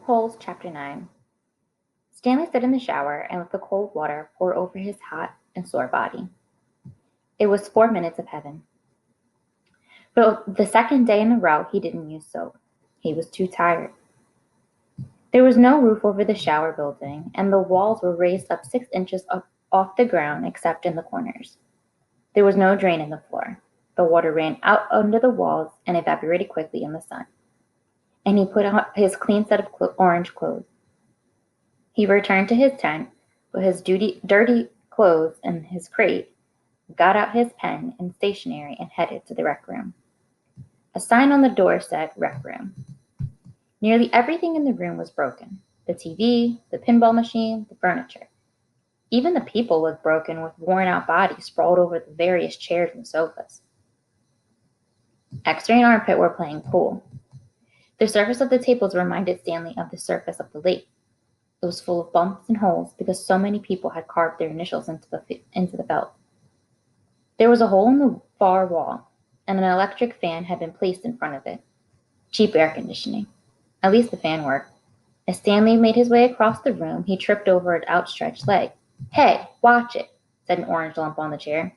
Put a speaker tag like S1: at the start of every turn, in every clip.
S1: Holes, Chapter 9. Stanley stood in the shower and let the cold water pour over his hot and sore body. It was 4 minutes of heaven. But the second day in a row, he didn't use soap. He was too tired. There was no roof over the shower building, and the walls were raised up 6 inches off the ground except in the corners. There was no drain in the floor. The water ran out under the walls and evaporated quickly in the sun. And he put on his clean set of orange clothes. He returned to his tent, put his dirty clothes in his crate, got out his pen and stationery, and headed to the rec room. A sign on the door said "Rec Room." Nearly everything in the room was broken: the TV, the pinball machine, the furniture. Even the people looked broken, with worn-out bodies sprawled over the various chairs and sofas. X-Ray and Armpit were playing pool. The surface of the tables reminded Stanley of the surface of the lake. It was full of bumps and holes because so many people had carved their initials into the felt. There was a hole in the far wall, and an electric fan had been placed in front of it. Cheap air conditioning. At least the fan worked. As Stanley made his way across the room, he tripped over an outstretched leg. "Hey, watch it," said an orange lump on the chair.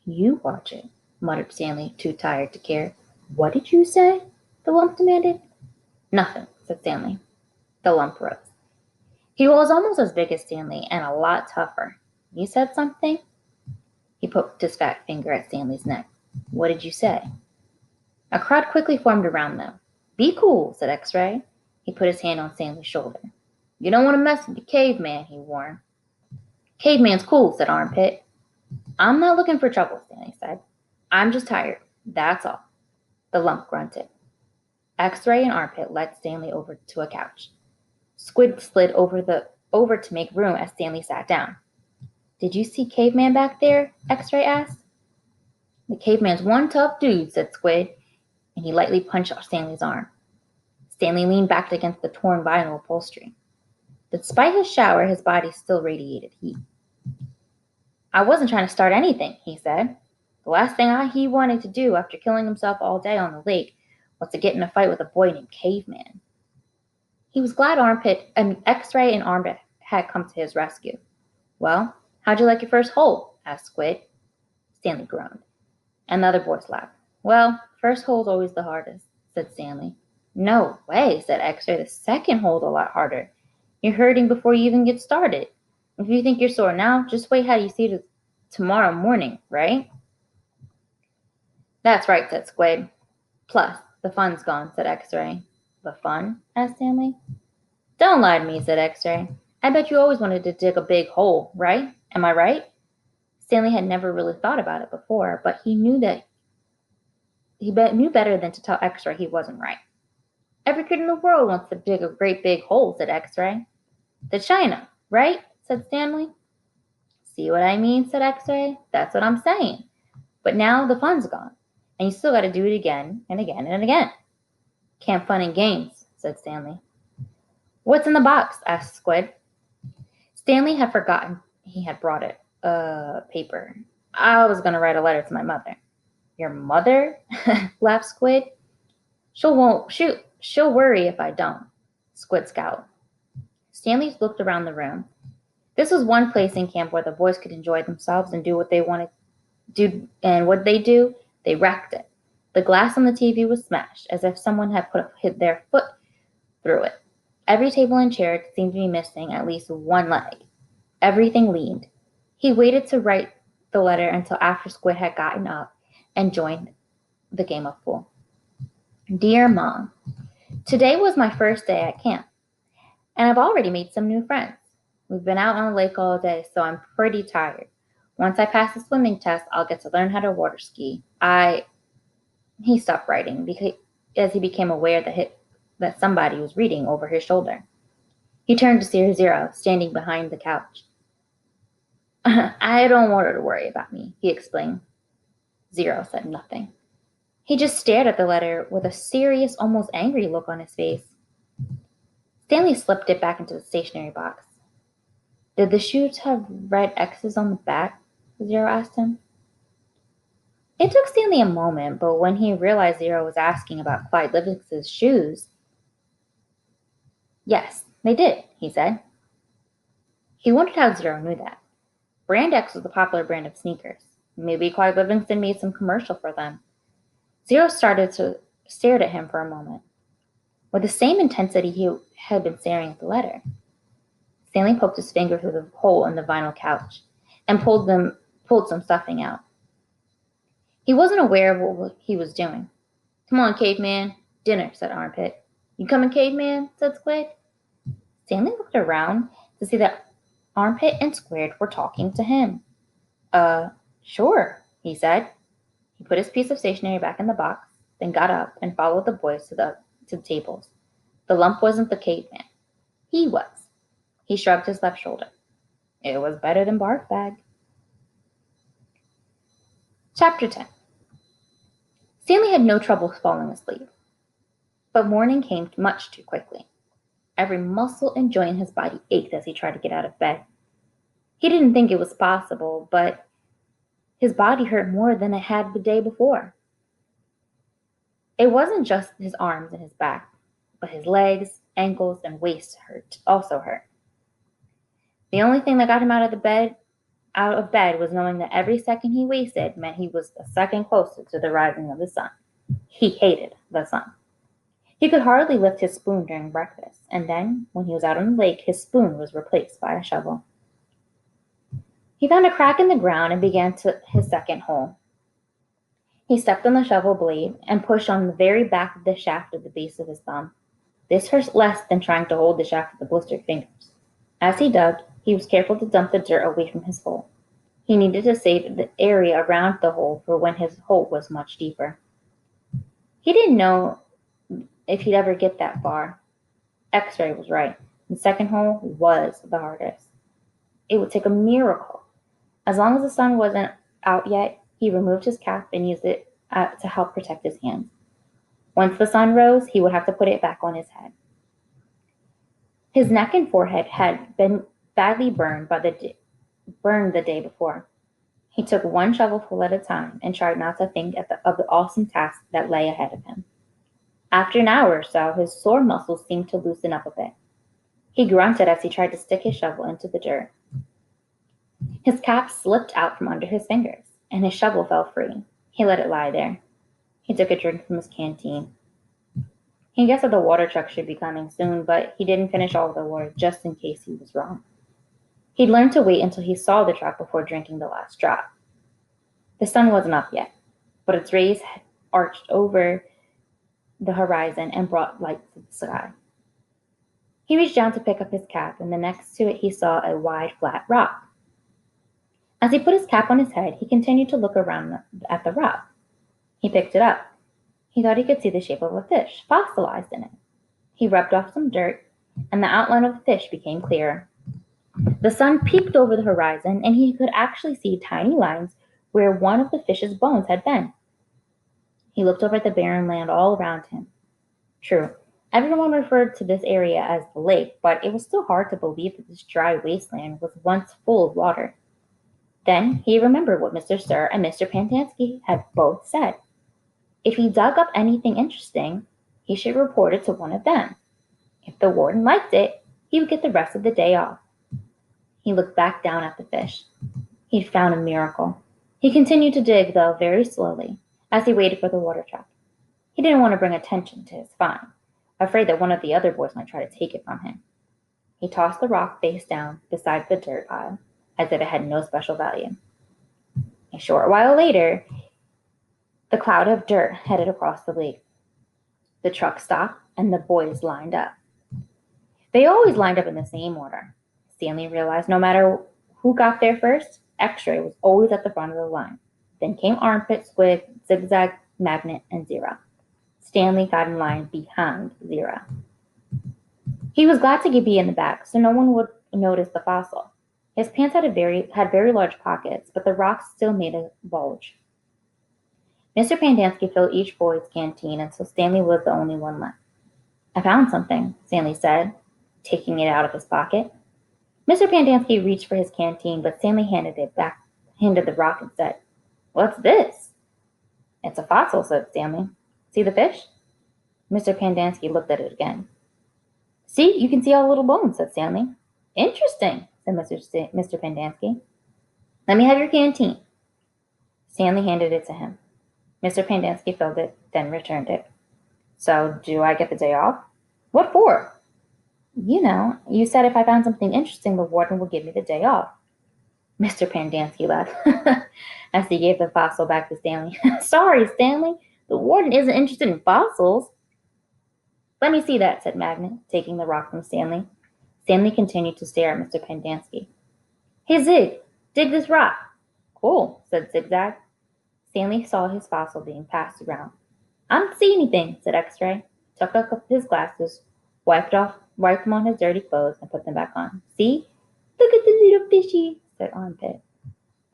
S1: "You watch it," muttered Stanley, too tired to care. "What did you say?" the lump demanded. "Nothing," said Stanley. The lump rose. He was almost as big as Stanley and a lot tougher. "You said something?" He poked his fat finger at Stanley's neck. "What did you say?" A crowd quickly formed around them. "Be cool," said X-Ray. He put his hand on Stanley's shoulder. "You don't want to mess with the caveman," he warned. "Caveman's cool," said Armpit. "I'm not looking for trouble," Stanley said. "I'm just tired, that's all." The lump grunted. X-Ray and Armpit led Stanley over to a couch. Squid slid over to make room as Stanley sat down. "Did you see Caveman back there?" X-Ray asked. "The caveman's one tough dude," said Squid, and he lightly punched Stanley's arm. Stanley leaned back against the torn vinyl upholstery. Despite his shower, his body still radiated heat. "I wasn't trying to start anything," he said. "The last thing he wanted to do after killing himself all day on the lake was to get in a fight with a boy named Caveman." He was glad X-Ray and Armpit had come to his rescue. "Well, how'd you like your first hole?" asked Squid. Stanley groaned, and the other boys laughed. "Well, first hole's always the hardest," said Stanley. "No way," said X-Ray. "The second hole's a lot harder. You're hurting before you even get started. If you think you're sore now, just wait how you see it tomorrow morning, right?" "That's right," said Squid. "Plus, the fun's gone," said X-Ray. "The fun?" asked Stanley. "Don't lie to me," said X-Ray. "I bet you always wanted to dig a big hole, right? Am I right?" Stanley had never really thought about it before, but he knew better than to tell X-Ray he wasn't right. "Every kid in the world wants to dig a great big hole," said X-Ray. "The China, right?" said Stanley. "See what I mean?" said X-Ray. "That's what I'm saying. But now the fun's gone, and you still got to do it again and again and again." "Camp fun and games," said Stanley. "What's in the box?" asked Squid. Stanley had forgotten he had brought it. Paper. "I was going to write a letter to my mother." "Your mother?" laughed Squid. She'll worry if I don't." Squid scowled. Stanley looked around the room. This was one place in camp where the boys could enjoy themselves and do what they wanted to do, and what they do, they wrecked it. The glass on the TV was smashed, as if someone had hit their foot through it. Every table and chair seemed to be missing at least one leg. Everything leaned. He waited to write the letter until after Squid had gotten up and joined the game of pool. "Dear Mom, today was my first day at camp, and I've already made some new friends. We've been out on the lake all day, so I'm pretty tired. Once I pass the swimming test, I'll get to learn how to water ski. He stopped writing as he became aware that somebody was reading over his shoulder. He turned to see Zero, standing behind the couch. "I don't want her to worry about me," he explained. Zero said nothing. He just stared at the letter with a serious, almost angry look on his face. Stanley slipped it back into the stationery box. "Did the shoes have red X's on the back?" Zero asked him. It took Stanley a moment, but when he realized Zero was asking about Clyde Livingston's shoes, Yes, they did, he said. He wondered how Zero knew that. Brand X was a popular brand of sneakers. Maybe Clyde Livingston made some commercial for them. Zero started to stared at him for a moment, with the same intensity he had been staring at the letter. Stanley poked his finger through the hole in the vinyl couch and pulled some stuffing out. He wasn't aware of what he was doing. Come on, caveman. Dinner, said Armpit. You coming, caveman? Said Squid. Stanley looked around to see that Armpit and Squid were talking to him. Sure, he said. He put his piece of stationery back in the box, then got up and followed the boys to the tables. The lump wasn't the caveman. He was. He shrugged his left shoulder. It was better than Barf Bag. Chapter 10. Stanley had no trouble falling asleep, but morning came much too quickly. Every muscle and joint in his body ached as he tried to get out of bed. He didn't think it was possible, but his body hurt more than it had the day before. It wasn't just his arms and his back, but his legs, ankles, and waist also hurt. The only thing that got him out of bed was knowing that every second he wasted meant he was a second closer to the rising of the sun. He hated the sun. He could hardly lift his spoon during breakfast, and then, when he was out on the lake, his spoon was replaced by a shovel. He found a crack in the ground and began his second hole. He stepped on the shovel blade and pushed on the very back of the shaft at the base of his thumb. This hurt less than trying to hold the shaft with the blistered fingers. As he dug, he was careful to dump the dirt away from his hole. He needed to save the area around the hole for when his hole was much deeper. He didn't know if he'd ever get that far. X-ray was right. The second hole was the hardest. It would take a miracle. As long as the sun wasn't out yet, he removed his cap and used it to help protect his hands. Once the sun rose, he would have to put it back on his head. His neck and forehead had been badly burned the day before. He took one shovelful at a time and tried not to think of the awesome task that lay ahead of him. After an hour or so, his sore muscles seemed to loosen up a bit. He grunted as he tried to stick his shovel into the dirt. His cap slipped out from under his fingers, and his shovel fell free. He let it lie there. He took a drink from his canteen. He guessed that the water truck should be coming soon, but he didn't finish all of the water just in case he was wrong. He'd learned to wait until he saw the truck before drinking the last drop. The sun wasn't up yet, but its rays had arched over the horizon and brought light to the sky. He reached down to pick up his cap, and then next to it he saw a wide, flat rock. As he put his cap on his head, he continued to look around at the rock. He picked it up. He thought he could see the shape of a fish, fossilized in it. He rubbed off some dirt, and the outline of the fish became clearer. The sun peeked over the horizon, and he could actually see tiny lines where one of the fish's bones had been. He looked over at the barren land all around him. True, everyone referred to this area as the lake, but it was still hard to believe that this dry wasteland was once full of water. Then he remembered what Mr. Sir and Mr. Pantansky had both said. If he dug up anything interesting, he should report it to one of them. If the warden liked it, he would get the rest of the day off. He looked back down at the fish. He'd found a miracle. He continued to dig, though, very slowly, as he waited for the water truck. He didn't want to bring attention to his find, afraid that one of the other boys might try to take it from him. He tossed the rock face down beside the dirt pile, as if it had no special value. A short while later, the cloud of dirt headed across the lake. The truck stopped, and the boys lined up. They always lined up in the same order. Stanley realized no matter who got there first, X-ray was always at the front of the line. Then came Armpit, Squid, Zigzag, Magnet, and Zero. Stanley got in line behind Zero. He was glad to be in the back, so no one would notice the fossil. His pants had very large pockets, but the rocks still made a bulge. Mr. Pandansky filled each boy's canteen until Stanley was the only one left. I found something, Stanley said, taking it out of his pocket. Mr. Pandansky reached for his canteen, but Stanley handed the rock and said, "What's this?" "It's a fossil," said Stanley. "See the fish?" Mr. Pandansky looked at it again. See, you can see all the little bones, said Stanley. Interesting, said Mr. Pendanski. Let me have your canteen. Stanley handed it to him. Mr. Pendanski filled it, then returned it. So, do I get the day off? What for? You know, you said if I found something interesting, the warden would give me the day off. Mr. Pendanski laughed as he gave the fossil back to Stanley. Sorry, Stanley, the warden isn't interested in fossils. Let me see that, said Magnet, taking the rock from Stanley. Stanley continued to stare at Mr. Pendanski. Hey, Zig, dig this rock. Cool, said Zigzag. Stanley saw his fossil being passed around. I don't see anything, said X-Ray, took up his glasses, wiped them on his dirty clothes, and put them back on. See? Look at the little fishy, said Armpit.